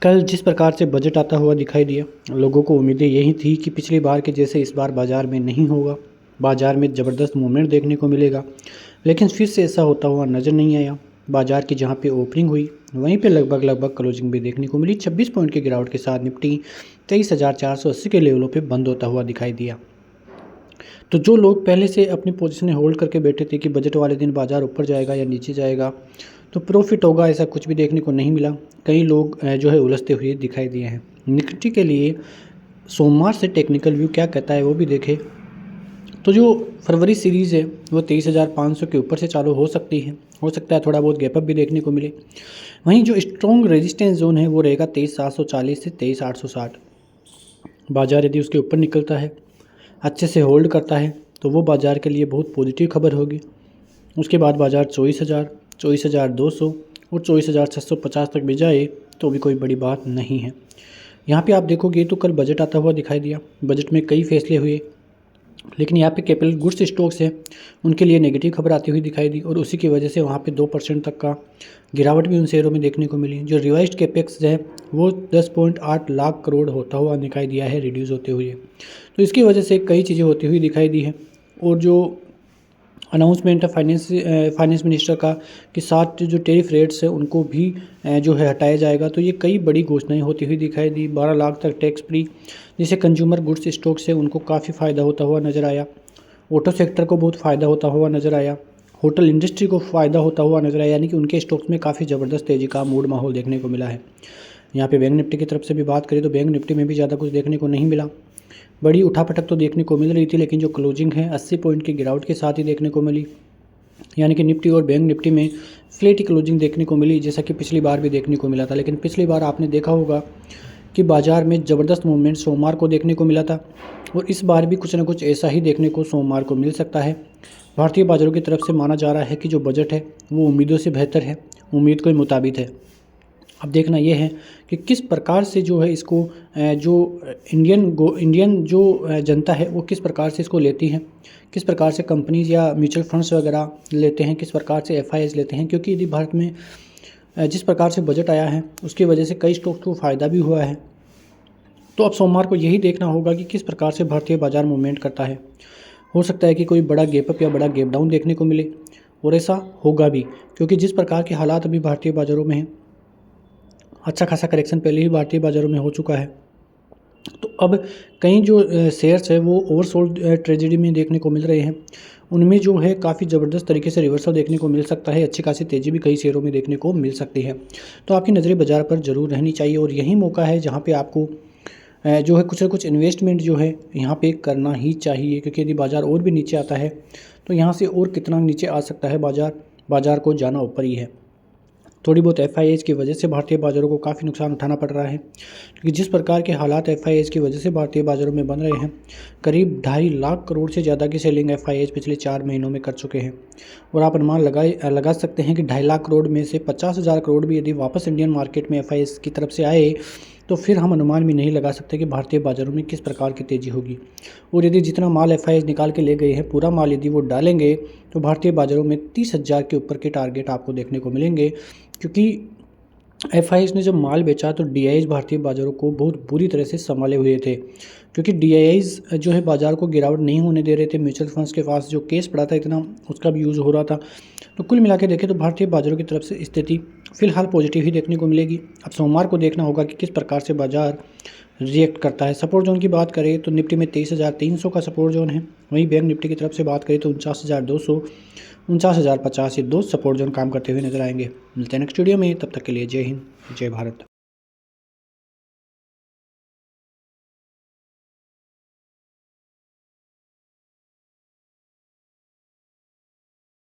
कल जिस प्रकार से बजट आता हुआ दिखाई दिया, लोगों को उम्मीदें यही थी कि पिछली बार के जैसे इस बार बाज़ार में नहीं होगा, बाज़ार में ज़बरदस्त मूवमेंट देखने को मिलेगा। लेकिन फिर से ऐसा होता हुआ नज़र नहीं आया। बाज़ार की जहां पे ओपनिंग हुई, वहीं पे लगभग क्लोजिंग भी देखने को मिली। 26 पॉइंट की गिरावट के साथ निफ्टी 23,480 के लेवलों पर बंद होता हुआ दिखाई दिया। तो जो लोग पहले से अपनी पोजीशन होल्ड करके बैठे थे कि बजट वाले दिन बाज़ार ऊपर जाएगा या नीचे जाएगा तो प्रॉफिट होगा, ऐसा कुछ भी देखने को नहीं मिला। कई लोग जो है उलझते हुए दिखाई दिए हैं। निफ्टी के लिए सोमवार से टेक्निकल व्यू क्या कहता है वो भी देखें। तो जो फरवरी सीरीज़ है वो 23,500 के ऊपर से चालू हो सकती है, हो सकता है थोड़ा बहुत गैपअप भी देखने को मिले। वहीं जो स्ट्रॉन्ग रेजिस्टेंस जोन है वो रहेगा 23,740 से 23,860। बाज़ार यदि उसके ऊपर निकलता है, अच्छे से होल्ड करता है, तो वो बाज़ार के लिए बहुत पॉजिटिव खबर होगी। उसके बाद बाज़ार 24,000, 24,200 और 24,650 तक भी जाए तो भी कोई बड़ी बात नहीं है। यहाँ पे आप देखोगे तो कल बजट आता हुआ दिखाई दिया। बजट में कई फैसले हुए, लेकिन यहाँ पे कैपिटल गुड्स स्टॉक्स है उनके लिए नेगेटिव खबर आती हुई दिखाई दी और उसी की वजह से वहाँ पे 2% तक का गिरावट भी उन शेयरों में देखने को मिली। जो रिवाइज्ड कैपेक्स है वो 10.8 लाख करोड़ होता हुआ दिखाई दिया है, रिड्यूस होते हुए। तो इसकी वजह से कई चीज़ें होती हुई दिखाई दी है। और जो अनाउंसमेंट है फाइनेंस मिनिस्टर का कि 7 जो टेरिफ रेट्स है उनको भी जो है हटाया जाएगा, तो ये कई बड़ी घोषणाएं होती हुई दिखाई दी। 12 लाख तक टैक्स फ्री, जिससे कंज्यूमर गुड्स स्टॉक्स है उनको काफ़ी फ़ायदा होता हुआ नज़र आया। ऑटो सेक्टर को बहुत फ़ायदा होता हुआ नज़र आया। होटल इंडस्ट्री को फ़ायदा होता हुआ नज़र आया, यानी कि उनके स्टॉक्स में काफ़ी ज़बरदस्त तेज़ी का मूड माहौल देखने को मिला है। यहाँ पे बैंक निफ्टी की तरफ से भी बात करें तो बैंक निफ्टी में भी ज़्यादा कुछ देखने को नहीं मिला। बड़ी उठापटक तो देखने को मिल रही थी, लेकिन जो क्लोजिंग है 80 पॉइंट की गिरावट के साथ ही देखने को मिली। यानी कि निफ्टी और बैंक निफ्टी में फ्लैट क्लोजिंग देखने को मिली, जैसा कि पिछली बार भी देखने को मिला था। लेकिन पिछली बार आपने देखा होगा कि बाज़ार में ज़बरदस्त मूवमेंट सोमवार को देखने को मिला था, और इस बार भी कुछ ना कुछ ऐसा ही देखने को सोमवार को मिल सकता है। भारतीय बाज़ारों की तरफ से माना जा रहा है कि जो बजट है वो उम्मीदों से बेहतर है, उम्मीद के मुताबिक है। अब देखना यह है कि किस प्रकार से जो है इसको जो इंडियन जो जनता है वो किस प्रकार से इसको लेती है, किस प्रकार से कंपनीज या म्यूचुअल फंड्स वगैरह लेते हैं, किस प्रकार से एफआईआईज लेते हैं। क्योंकि यदि भारत में जिस प्रकार से बजट आया है उसकी वजह से कई स्टॉक्स को फ़ायदा भी हुआ है। तो अब सोमवार को यही देखना होगा कि किस प्रकार से भारतीय बाज़ार मूवमेंट करता है। हो सकता है कि कोई बड़ा गैपअप या बड़ा गैप डाउन देखने को मिले, और ऐसा होगा भी, क्योंकि जिस प्रकार के हालात अभी भारतीय बाज़ारों में हैं, अच्छा खासा करेक्शन पहले ही भारतीय बाज़ारों में हो चुका है। तो अब कई जो शेयर्स है वो ओवरसोल्ड ट्रेजेडी में देखने को मिल रहे हैं। उनमें जो है काफ़ी ज़बरदस्त तरीके से रिवर्सल देखने को मिल सकता है। अच्छी खासी तेज़ी भी कई शेयरों में देखने को मिल सकती है। तो आपकी नज़रें बाज़ार पर ज़रूर रहनी चाहिए, और यही मौका है जहाँ पे आपको जो है कुछ ना कुछ इन्वेस्टमेंट जो है यहाँ पे करना ही चाहिए। क्योंकि यदि बाज़ार और भी नीचे आता है तो यहाँ से और कितना नीचे आ सकता है बाज़ार को जाना ऊपर ही है। थोड़ी बहुत एफआईआईज की वजह से भारतीय बाज़ारों को काफ़ी नुकसान उठाना पड़ रहा है, क्योंकि जिस प्रकार के हालात एफआईआईज की वजह से भारतीय बाज़ारों में बन रहे हैं, करीब 2.5 लाख करोड़ से ज़्यादा की सेलिंग एफआईआईज पिछले 4 महीनों में कर चुके हैं। और आप अनुमान लगा सकते हैं कि 2.5 लाख करोड़ में से 50,000 करोड़ भी यदि वापस इंडियन मार्केट में एफआईआईज की तरफ से आए तो फिर हम अनुमान भी नहीं लगा सकते कि भारतीय बाज़ारों में किस प्रकार की तेज़ी होगी। और यदि जितना माल एफआईआईज निकाल के ले गए हैं, पूरा माल यदि वो डालेंगे तो भारतीय बाज़ारों में 30,000 के ऊपर के टारगेट आपको देखने को मिलेंगे। क्योंकि एफआईआईज ने जब माल बेचा तो डीआईआईज भारतीय बाज़ारों को बहुत बुरी तरह से संभाले हुए थे, क्योंकि डीआईआईज जो है बाज़ार को गिरावट नहीं होने दे रहे थे। म्यूचुअल फंड्स के पास जो केस पड़ा था इतना, उसका भी यूज़ हो रहा था। तो कुल मिला के देखें तो भारतीय बाज़ारों की तरफ से स्थिति फ़िलहाल पॉजिटिव ही देखने को मिलेगी। अब सोमवार को देखना होगा कि किस प्रकार से बाज़ार रिएक्ट करता है। सपोर्ट जोन की बात करें तो निफ्टी में 23,300 का सपोर्ट जोन है। वहीं बैंक निफ्टी की तरफ से बात करें तो 49,200, 49,050 ये 2 सपोर्ट जोन काम करते हुए नजर आएंगे। मिलते हैं नेक्स्ट वीडियो में, तब तक के लिए जय हिंद, जय भारत।